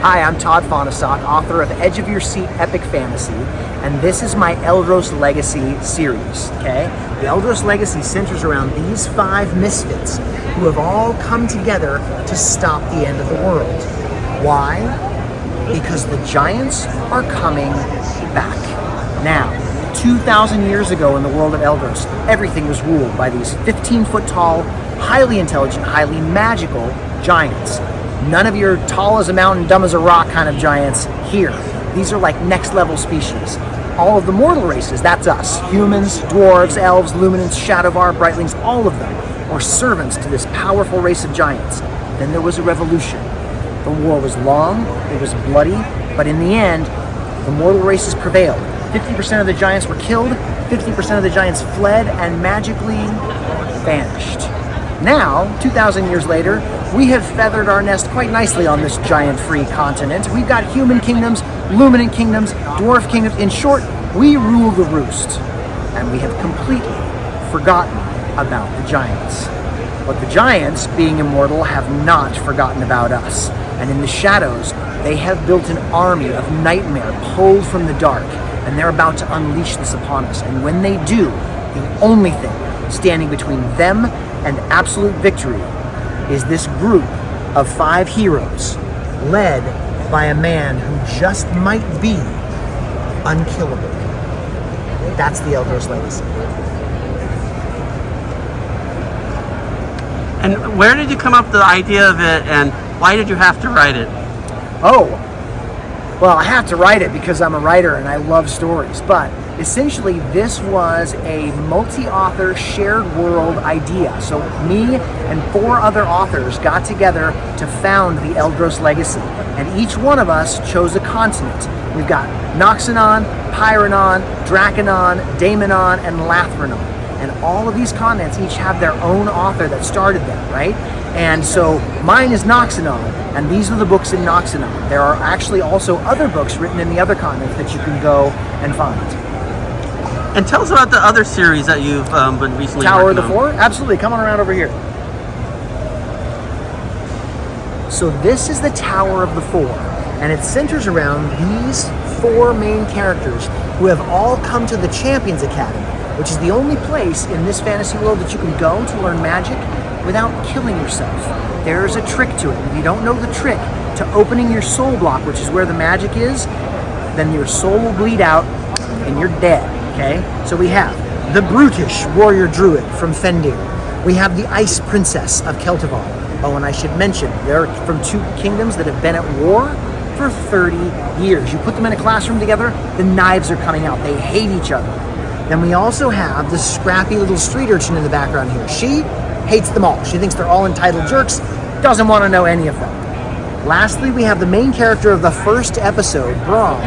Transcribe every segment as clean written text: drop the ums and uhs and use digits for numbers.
Hi, I'm Todd Fahnestock, author of Edge of Your Seat Epic Fantasy, and this is my Eldros Legacy series, okay? The Eldros Legacy centers around these 5 misfits who have all come together to stop the end of the world. Why? Because the giants are coming back. Now, 2,000 years ago in the world of Eldros, everything was ruled by these 15-foot tall, highly intelligent, highly magical giants. None of your tall as a mountain, dumb as a rock kind of giants here. These are like next level species. All of the mortal races, that's us. Humans, dwarves, elves, luminants, shadowvar, brightlings, all of them are servants to this powerful race of giants. Then there was a revolution. The war was long, it was bloody, but in the end, the mortal races prevailed. 50% of the giants were killed, 50% of the giants fled and magically vanished. Now, 2,000 years later, we have feathered our nest quite nicely on this giant-free continent. We've got human kingdoms, luminant kingdoms, dwarf kingdoms. In short, we rule the roost. And we have completely forgotten about the giants. But the giants, being immortal, have not forgotten about us. And in the shadows, they have built an army of nightmare pulled from the dark. And they're about to unleash this upon us. And when they do, the only thing standing between them and absolute victory is this group of 5 heroes led by a man who just might be unkillable. That's the Eldros Legacy. And where did you come up with the idea of it, and why did you have to write it? Oh, well, I have to write it because I'm a writer and I love stories, but essentially this was a multi-author shared world idea. So me and 4 other authors got together to found the Eldros Legacy, and each one of us chose a continent. We've got Noxanon, Pyranon, Draconon, Daemonon, and Lathranon. And all of these continents each have their own author that started them, right? And so mine is Noxanon, and these are the books in Noxanon. There are actually also other books written in the other continents that you can go and find. And tell us about the other series that you've been recently Tower of working the Four? Absolutely, come on around over here. So this is the Tower of the Four, and it centers around these 4 main characters who have all come to the Champions Academy, which is the only place in this fantasy world that you can go to learn magic without killing yourself. There's a trick to it. If you don't know the trick to opening your soul block, which is where the magic is, then your soul will bleed out and you're dead, okay? So we have the brutish warrior druid from Fendir. We have the ice princess of Celtivar. Oh, and I should mention, they're from 2 kingdoms that have been at war for 30 years. You put them in a classroom together, the knives are coming out. They hate each other. Then we also have the scrappy little street urchin in the background here. She hates them all. She thinks they're all entitled jerks, doesn't want to know any of them. Lastly, we have the main character of the first episode, Braum.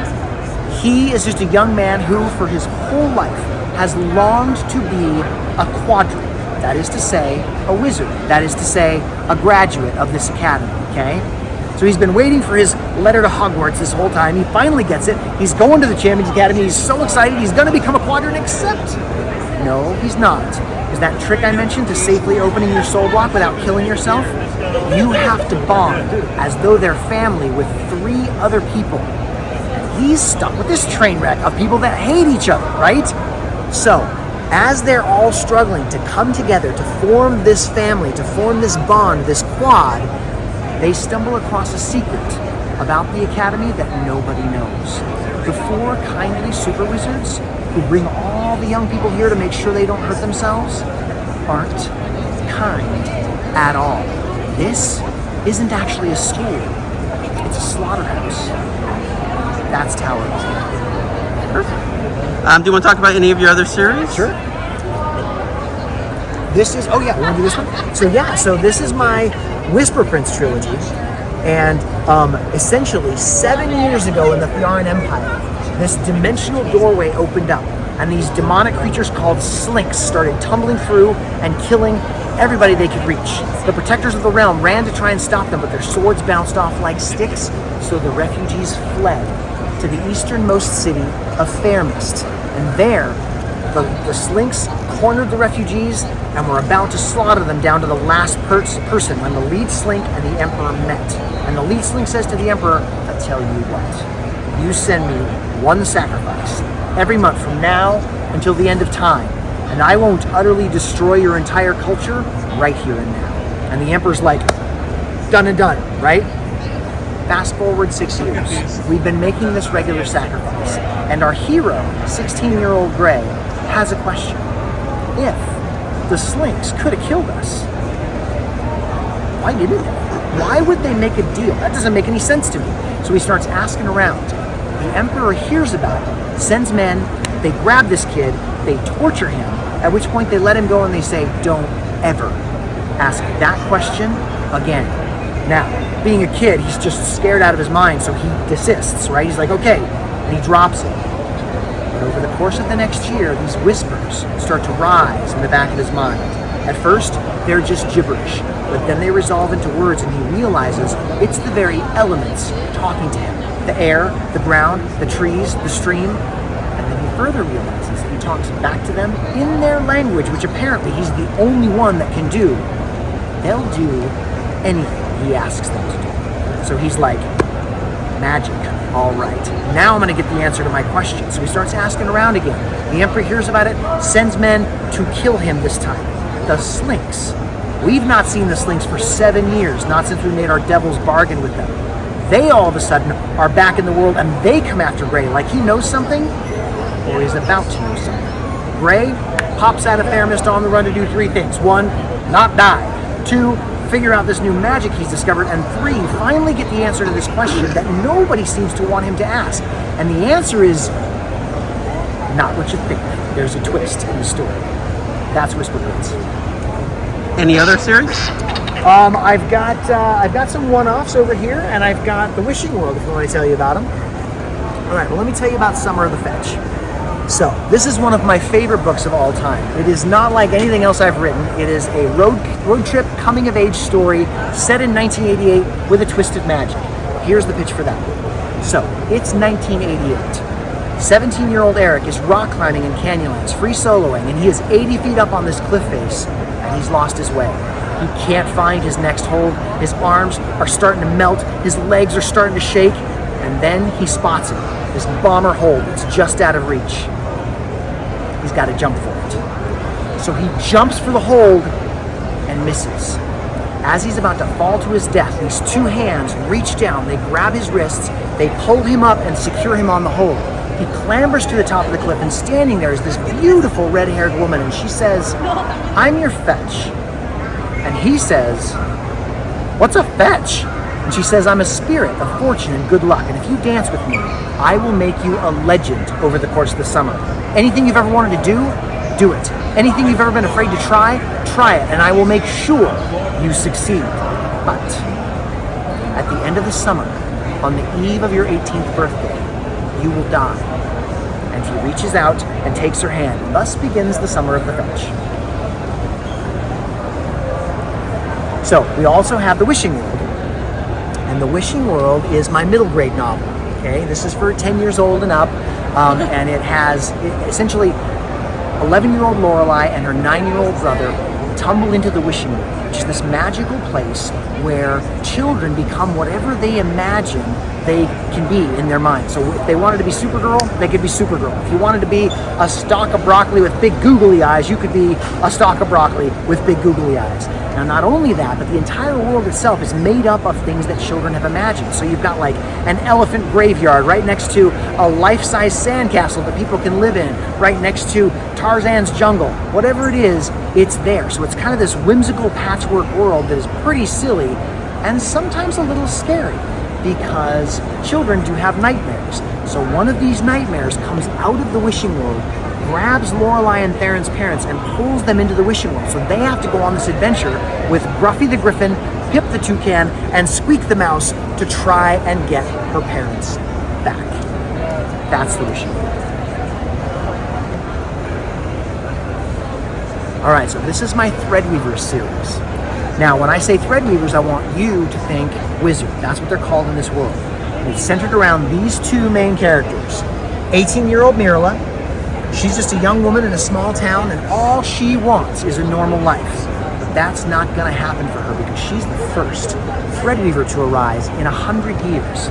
He is just a young man who, for his whole life, has longed to be a quadrant. That is to say, a wizard. That is to say, a graduate of this academy, okay? So he's been waiting for his letter to Hogwarts this whole time. He finally gets it. He's going to the Champions Academy. He's so excited. He's going to become a quadrant, except no, he's not. Is that trick I mentioned to safely opening your soul block without killing yourself? You have to bond as though they're family with 3 other people. And he's stuck with this train wreck of people that hate each other, right? So, as they're all struggling to come together to form this family, to form this bond, this quad, they stumble across a secret about the academy that nobody knows. The 4 kindly super wizards who bring all the young people here to make sure they don't hurt themselves aren't kind at all. This isn't actually a school. It's a slaughterhouse. That's Tower of the Four. Perfect. Do you want to talk about any of your other series? Sure. This is, oh yeah, we want to do this one? So this is my Whisper Prince trilogy, and essentially 7 years ago in the Thyaran Empire, this dimensional doorway opened up, and these demonic creatures called Slinks started tumbling through and killing everybody they could reach. The protectors of the realm ran to try and stop them, but their swords bounced off like sticks, so the refugees fled to the easternmost city of Fairmist, and there the Slinks cornered the refugees and were about to slaughter them down to the last person when the lead Slink and the Emperor met. And the lead Slink says to the Emperor that I'll tell you what. You send me one sacrifice every month from now until the end of time, and I won't utterly destroy your entire culture right here and now. And the Emperor's like, done and done, right? Fast forward 6 years. We've been making this regular sacrifice, and our hero, 16-year-old Gray, has a question. If the Slinks could have killed us, why didn't they? Why would they make a deal? That doesn't make any sense to me. So he starts asking around. The Emperor hears about it, sends men, they grab this kid, they torture him, at which point they let him go and they say, don't ever ask that question again. Now, being a kid, he's just scared out of his mind, so he desists, right? He's like, okay, and he drops it. But over the course of the next year, these whispers start to rise in the back of his mind. At first, they're just gibberish, but then they resolve into words, and he realizes it's the very elements talking to him. The air, the ground, the trees, the stream. And then he further realizes he talks back to them in their language, which apparently he's the only one that can do. They'll do anything he asks them to do. So he's like, magic, all right. Now I'm going to get the answer to my question. So he starts asking around again. The Emperor hears about it, sends men to kill him this time. The Slinks. We've not seen the Slinks for 7 years, not since we made our devil's bargain with them. They all of a sudden are back in the world, and they come after Gray like he knows something, or he's about to know something. Gray pops out of Fairmist on the run to do 3 things. 1, not die. 2, figure out this new magic he's discovered. And 3, finally get the answer to this question that nobody seems to want him to ask. And the answer is not what you think. There's a twist in the story. That's Whisper Words. Any other series? I've got some one-offs over here, and I've got The Wishing World, if you want to tell you about them. All right, well, let me tell you about Summer of the Fetch. So, this is one of my favorite books of all time. It is not like anything else I've written. It is a road trip, coming-of-age story set in 1988 with a twist of magic. Here's the pitch for that. So, it's 1988. 17-year-old Eric is rock climbing in Canyonlands, free soloing, and he is 80 feet up on this cliff face, and he's lost his way. He can't find his next hold. His arms are starting to melt. His legs are starting to shake. And then he spots it. This bomber hold that's just out of reach. He's got to jump for it. So he jumps for the hold and misses. As he's about to fall to his death, these 2 hands reach down. They grab his wrists. They pull him up and secure him on the hold. He clambers to the top of the cliff, and standing there is this beautiful red-haired woman, and she says, "I'm your fetch." And he says, "What's a fetch?" And she says, "I'm a spirit of fortune and good luck, and if you dance with me, I will make you a legend over the course of the summer. Anything you've ever wanted to do, do it. Anything you've ever been afraid to try, try it, and I will make sure you succeed. But at the end of the summer, on the eve of your 18th birthday, you will die." And he reaches out and takes her hand. Thus begins the Summer of the Fetch. So we also have The Wishing World. And The Wishing World is my middle grade novel. Okay, this is for 10 years old and up. And it has essentially 11-year-old Lorelei and her 9-year-old brother tumble into the Wishing World, which is this magical place where children become whatever they imagine they can be in their mind. So if they wanted to be Supergirl, they could be Supergirl. If you wanted to be a stalk of broccoli with big googly eyes, you could be a stalk of broccoli with big googly eyes. Now, not only that, but the entire world itself is made up of things that children have imagined. So you've got like an elephant graveyard right next to a life-size sandcastle that people can live in, right next to Tarzan's jungle. Whatever it is, it's there. So it's kind of this whimsical patchwork world that is pretty silly and sometimes a little scary, because children do have nightmares. So one of these nightmares comes out of the Wishing World, grabs Lorelei and Theron's parents, and pulls them into the Wishing World. So they have to go on this adventure with Gruffy the Griffin, Pip the Toucan, and Squeak the Mouse to try and get her parents back. That's the Wishing World. All right, so this is my Threadweavers series. Now, when I say Threadweavers, I want you to think wizard. That's what they're called in this world. And it's centered around these 2 main characters. 18-year-old Mirla. She's just a young woman in a small town, and all she wants is a normal life. But that's not going to happen for her because she's the first Threadweaver to arise in 100 years.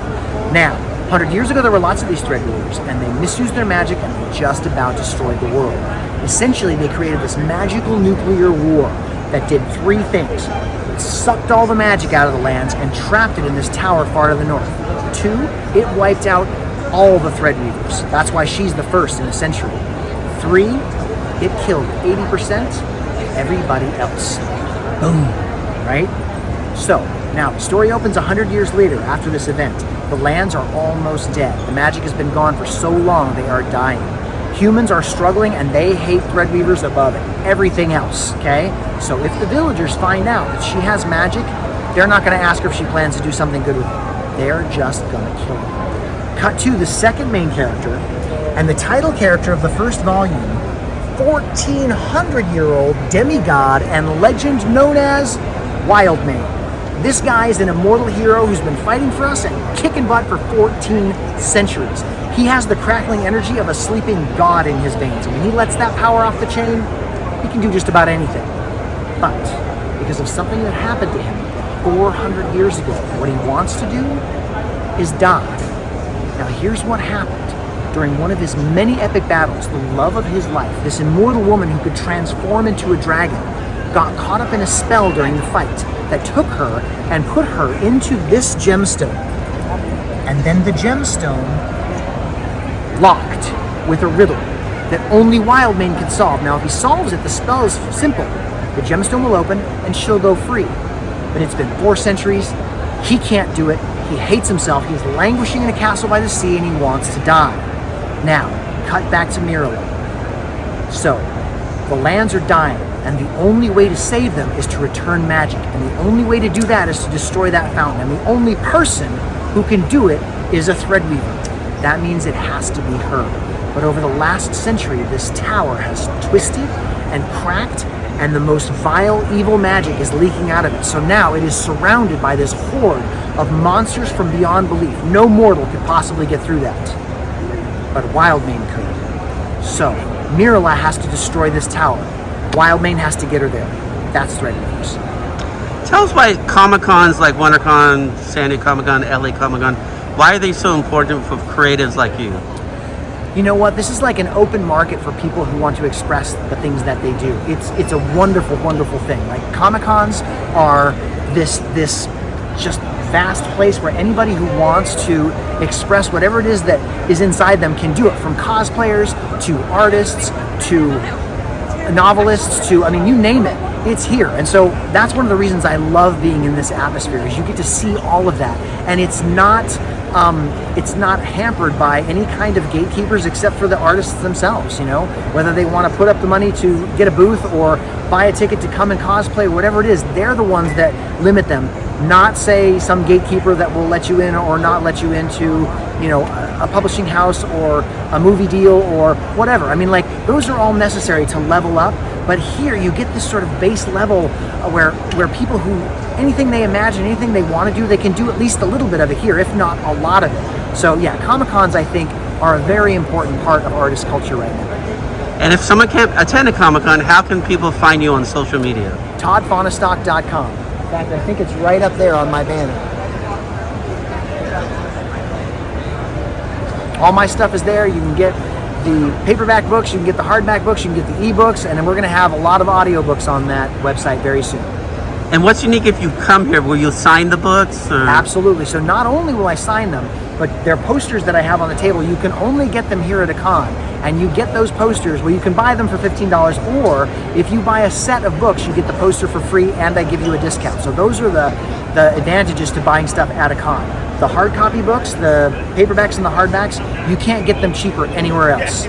Now, 100 years ago, there were lots of these Threadweavers, and they misused their magic and they just about destroyed the world. Essentially, they created this magical nuclear war that did three things. It sucked all the magic out of the lands and trapped it in this tower far to the north. Two, it wiped out all the Threadweavers. That's why she's the first in a century. Three, it killed 80% of everybody else. Boom. Right? So, now the story opens 100 years later after this event. The lands are almost dead. The magic has been gone for so long they are dying. Humans are struggling and they hate Threadweavers above everything else, okay? So if the villagers find out that she has magic, they're not gonna ask her if she plans to do something good with it. They're just gonna kill her. Cut to the second main character and the title character of the first volume, 1,400-year-old demigod and legend known as Wildmane. This guy is an immortal hero who's been fighting for us and kicking butt for 14 centuries. He has the crackling energy of a sleeping god in his veins. And when he lets that power off the chain, he can do just about anything. But because of something that happened to him 400 years ago, what he wants to do is die. Now here's what happened. During one of his many epic battles, the love of his life, this immortal woman who could transform into a dragon, got caught up in a spell during the fight that took her and put her into this gemstone. And then the gemstone locked with a riddle that only Wildmane can solve. Now, if he solves it, the spell is simple. The gemstone will open and she'll go free. But it's been 4 centuries. He can't do it. He hates himself. He's languishing in a castle by the sea and he wants to die. Now, cut back to Mirala. So, the lands are dying, and the only way to save them is to return magic. And the only way to do that is to destroy that fountain. And the only person who can do it is a Threadweaver. That means it has to be her. But over the last century, this tower has twisted and cracked, and the most vile, evil magic is leaking out of it. So now it is surrounded by this horde of monsters from beyond belief. No mortal could possibly get through that. But Wildmane could. So, Mirala has to destroy this tower. Wildmane has to get her there. That's Threadweavers. Tell us why Comic-Cons like WonderCon, San Diego Comic-Con, LA Comic-Con, why are they so important for creatives like you? You know what? This is like an open market for people who want to express the things that they do. It's a wonderful, wonderful thing. Like Comic-Cons are this just vast place where anybody who wants to express whatever it is that is inside them can do it. From cosplayers to artists to novelists to, I mean, you name it, it's here. And so that's one of the reasons I love being in this atmosphere, is you get to see all of that. And it's not hampered by any kind of gatekeepers except for the artists themselves, you know, whether they want to put up the money to get a booth or buy a ticket to come and cosplay, whatever it is, they're the ones that limit them, not say some gatekeeper that will let you in or not let you into, you know, a publishing house or a movie deal or whatever. I mean, like, those are all necessary to level up, but here you get this sort of base level where people who, anything they imagine, anything they want to do, they can do at least a little bit of it here, if not a lot of it. So yeah, Comic-Cons, I think, are a very important part of artist culture right now. And if someone can't attend a Comic-Con, how can people find you on social media? ToddFahnestock.com. In fact, I think it's right up there on my banner. All my stuff is there. You can get the paperback books, you can get the hardback books, you can get the ebooks, and then we're going to have a lot of audiobooks on that website very soon. And what's unique if you come here? Will you sign the books? Or? Absolutely. So not only will I sign them, but they're posters that I have on the table. You can only get them here at a con. And you get those posters, well, you can buy them for $15, or if you buy a set of books, you get the poster for free and I give you a discount. So those are the advantages to buying stuff at a con. The hard copy books, the paperbacks and the hardbacks, you can't get them cheaper anywhere else.